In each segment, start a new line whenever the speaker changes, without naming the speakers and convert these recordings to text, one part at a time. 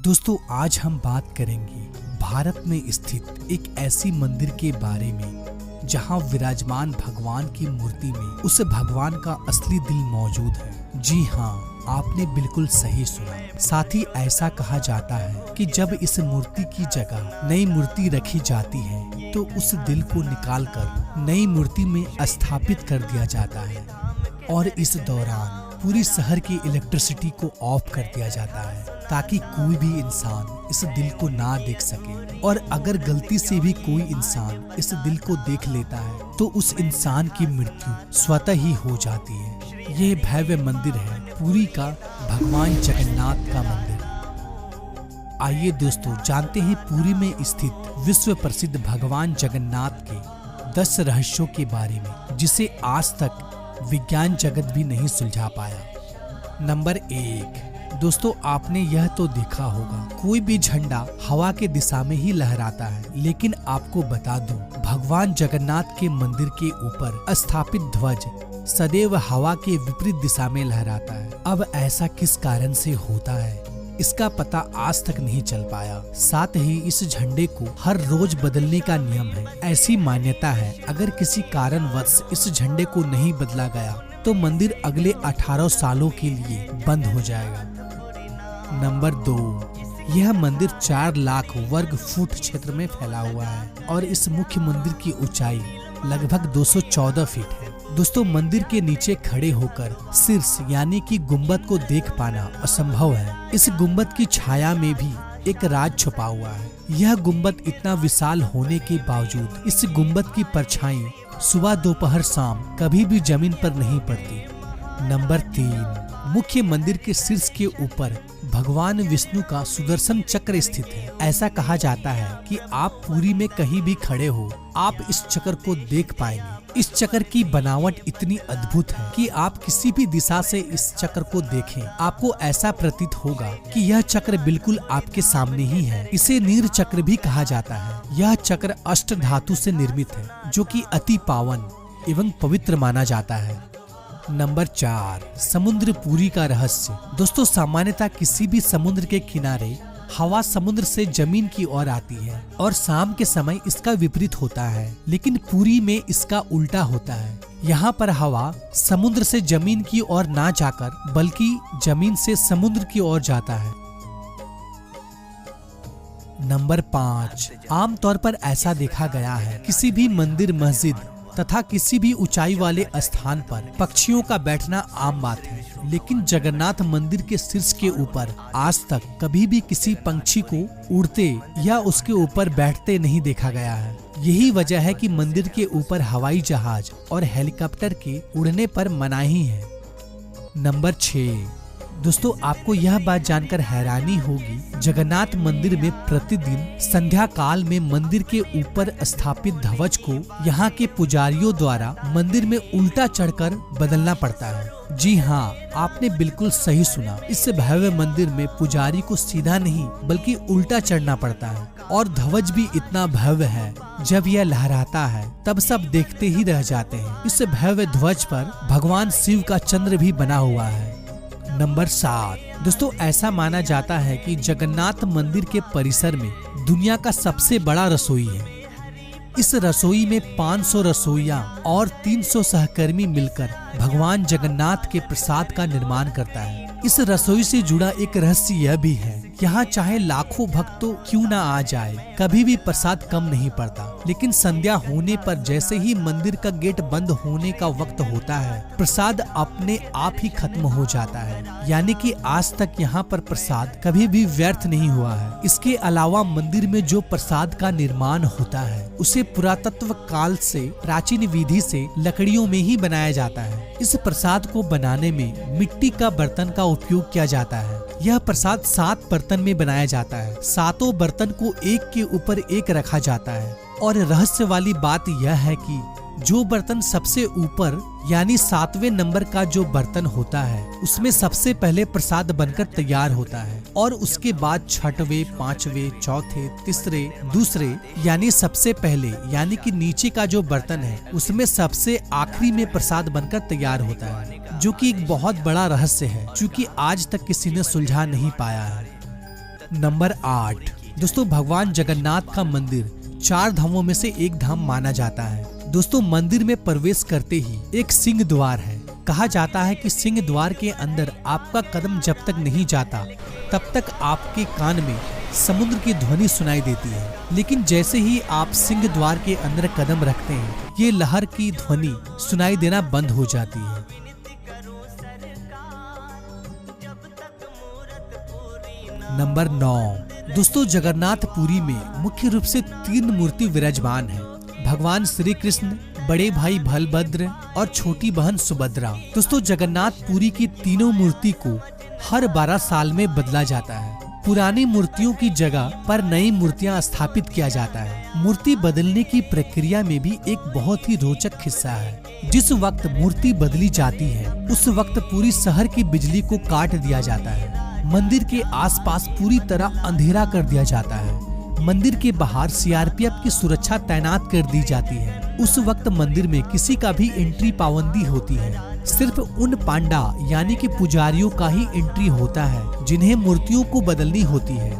दोस्तों आज हम बात करेंगे भारत में स्थित एक ऐसी मंदिर के बारे में जहां विराजमान भगवान की मूर्ति में उस भगवान का असली दिल मौजूद है। जी हाँ, आपने बिल्कुल सही सुना। साथ ही ऐसा कहा जाता है कि जब इस मूर्ति की जगह नई मूर्ति रखी जाती है तो उस दिल को निकालकर नई मूर्ति में स्थापित कर दिया जाता है और इस दौरान पूरी शहर की इलेक्ट्रिसिटी को ऑफ कर दिया जाता है ताकि कोई भी इंसान इस दिल को ना देख सके। और अगर गलती से भी कोई इंसान इस दिल को देख लेता है तो उस इंसान की मृत्यु स्वतः ही हो जाती है। यह भव्य मंदिर है पुरी का भगवान जगन्नाथ का मंदिर। आइए दोस्तों जानते हैं पुरी में स्थित विश्व प्रसिद्ध भगवान जगन्नाथ के 10 रहस्यों के बारे में जिसे आज तक विज्ञान जगत भी नहीं सुलझा पाया। नंबर 1, दोस्तों आपने यह तो देखा होगा कोई भी झंडा हवा के दिशा में ही लहराता है, लेकिन आपको बता दूं भगवान जगन्नाथ के मंदिर के ऊपर स्थापित ध्वज सदैव हवा के विपरीत दिशा में लहराता है। अब ऐसा किस कारण से होता है इसका पता आज तक नहीं चल पाया। साथ ही इस झंडे को हर रोज बदलने का नियम है। ऐसी मान्यता है अगर किसी कारणवश इस झंडे को नहीं बदला गया तो मंदिर अगले 18 सालों के लिए बंद हो जाएगा। नंबर 2, यह मंदिर 4 लाख वर्ग फुट क्षेत्र में फैला हुआ है और इस मुख्य मंदिर की ऊंचाई लगभग 214 फीट है। दोस्तों मंदिर के नीचे खड़े होकर शीर्ष यानी कि गुंबद को देख पाना असंभव है। इस गुंबद की छाया में भी एक राज छुपा हुआ है। यह गुंबद इतना विशाल होने के बावजूद इस गुंबद की परछाई सुबह दोपहर शाम कभी भी जमीन पर नहीं पड़ती। नंबर 3, मुख्य मंदिर के शीर्ष के ऊपर भगवान विष्णु का सुदर्शन चक्र स्थित है। ऐसा कहा जाता है कि आप पुरी में कहीं भी खड़े हो आप इस चक्र को देख पाएंगे। इस चक्र की बनावट इतनी अद्भुत है कि आप किसी भी दिशा से इस चक्र को देखें आपको ऐसा प्रतीत होगा कि यह चक्र बिल्कुल आपके सामने ही है। इसे नीर चक्र भी कहा जाता है। यह चक्र अष्ट धातु से निर्मित है जो कि अति पावन एवं पवित्र माना जाता है। नंबर 4, समुद्र पुरी का रहस्य। दोस्तों सामान्यतः किसी भी समुद्र के किनारे हवा समुद्र से जमीन की ओर आती है और शाम के समय इसका विपरीत होता है, लेकिन पुरी में इसका उल्टा होता है। यहाँ पर हवा समुद्र से जमीन की ओर ना जाकर बल्कि जमीन से समुद्र की ओर जाता है। नंबर 5, आमतौर पर ऐसा देखा गया है किसी भी मंदिर मस्जिद तथा किसी भी ऊंचाई वाले स्थान पर पक्षियों का बैठना आम बात है, लेकिन जगन्नाथ मंदिर के शीर्ष के ऊपर आज तक कभी भी किसी पंछी को उड़ते या उसके ऊपर बैठते नहीं देखा गया है। यही वजह है कि मंदिर के ऊपर हवाई जहाज और हेलीकॉप्टर के उड़ने पर मनाही है। नंबर 6, दोस्तों आपको यह बात जानकर हैरानी होगी जगन्नाथ मंदिर में प्रतिदिन संध्या काल में मंदिर के ऊपर स्थापित ध्वज को यहाँ के पुजारियों द्वारा मंदिर में उल्टा चढ़कर बदलना पड़ता है। जी हाँ, आपने बिल्कुल सही सुना। इस भव्य मंदिर में पुजारी को सीधा नहीं बल्कि उल्टा चढ़ना पड़ता है और ध्वज भी इतना भव्य है जब यह लहराता है तब सब देखते ही रह जाते हैं। इस भव्य ध्वज पर भगवान शिव का चंद्र भी बना हुआ है। नंबर 7, दोस्तों ऐसा माना जाता है कि जगन्नाथ मंदिर के परिसर में दुनिया का सबसे बड़ा रसोई है। इस रसोई में 500 रसोइया और 300 सहकर्मी मिलकर भगवान जगन्नाथ के प्रसाद का निर्माण करता है। इस रसोई से जुड़ा एक रहस्य यह भी है, यहाँ चाहे लाखों भक्त तो क्यों ना आ जाए कभी भी प्रसाद कम नहीं पड़ता, लेकिन संध्या होने पर जैसे ही मंदिर का गेट बंद होने का वक्त होता है प्रसाद अपने आप ही खत्म हो जाता है। यानी कि आज तक यहाँ पर प्रसाद कभी भी व्यर्थ नहीं हुआ है। इसके अलावा मंदिर में जो प्रसाद का निर्माण होता है उसे पुरातत्व काल से प्राचीन विधि से लकड़ियों में ही बनाया जाता है। इस प्रसाद को बनाने में मिट्टी का बर्तन का उपयोग किया जाता है। यह प्रसाद 7 बर्तन में बनाया जाता है। 7 बर्तन को एक के ऊपर एक रखा जाता है और रहस्य वाली बात यह है कि जो बर्तन सबसे ऊपर यानी 7वें नंबर का जो बर्तन होता है उसमें सबसे पहले प्रसाद बनकर तैयार होता है और उसके बाद 6वें, 5वें, चौथे, तीसरे, दूसरे यानी सबसे पहले यानी कि नीचे का जो बर्तन है उसमें सबसे आखिरी में प्रसाद बनकर तैयार होता है, जो कि एक बहुत बड़ा रहस्य है क्योंकि आज तक किसी ने सुलझा नहीं पाया है। नंबर 8, दोस्तों भगवान जगन्नाथ का मंदिर 4 धामों में से एक धाम माना जाता है। दोस्तों मंदिर में प्रवेश करते ही एक सिंह द्वार है। कहा जाता है कि सिंह द्वार के अंदर आपका कदम जब तक नहीं जाता तब तक आपके कान में समुद्र की ध्वनि सुनाई देती है, लेकिन जैसे ही आप सिंह द्वार के अंदर कदम रखते हैं ये लहर की ध्वनि सुनाई देना बंद हो जाती है। नंबर 9, दोस्तों जगन्नाथपुरी में मुख्य रूप से 3 मूर्ति विराजमान है। भगवान श्री कृष्ण, बड़े भाई बलभद्र और छोटी बहन सुभद्रा। दोस्तों जगन्नाथपुरी की तीनों मूर्ति को हर 12 साल में बदला जाता है। पुरानी मूर्तियों की जगह पर नई मूर्तियां स्थापित किया जाता है। मूर्ति बदलने की प्रक्रिया में भी एक बहुत ही रोचक हिस्सा है। जिस वक्त मूर्ति बदली जाती है उस वक्त पूरी शहर की बिजली को काट दिया जाता है। मंदिर के आसपास पूरी तरह अंधेरा कर दिया जाता है। मंदिर के बाहर सीआरपीएफ की सुरक्षा तैनात कर दी जाती है। उस वक्त मंदिर में किसी का भी एंट्री पाबंदी होती है। सिर्फ उन पांडा यानी कि पुजारियों का ही एंट्री होता है जिन्हें मूर्तियों को बदलनी होती है।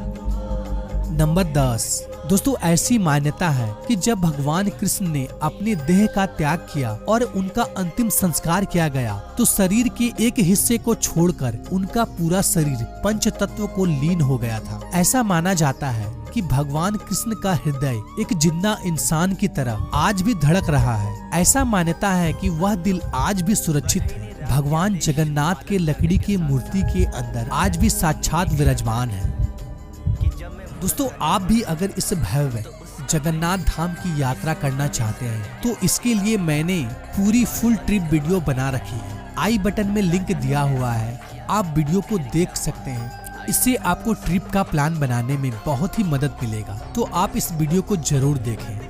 नंबर 10, दोस्तों ऐसी मान्यता है कि जब भगवान कृष्ण ने अपने देह का त्याग किया और उनका अंतिम संस्कार किया गया तो शरीर के एक हिस्से को छोड़कर उनका पूरा शरीर पंच तत्व को लीन हो गया था। ऐसा माना जाता है कि भगवान कृष्ण का हृदय एक जिंदा इंसान की तरह आज भी धड़क रहा है। ऐसा मान्यता है कि वह दिल आज भी सुरक्षित है। भगवान जगन्नाथ के लकड़ी की मूर्ति के अंदर आज भी साक्षात विराजमान है। दोस्तों आप भी अगर इस भव्य जगन्नाथ धाम की यात्रा करना चाहते हैं तो इसके लिए मैंने पूरी फुल ट्रिप वीडियो बना रखी है। आई बटन में लिंक दिया हुआ है, आप वीडियो को देख सकते हैं। इससे आपको ट्रिप का प्लान बनाने में बहुत ही मदद मिलेगा, तो आप इस वीडियो को जरूर देखें।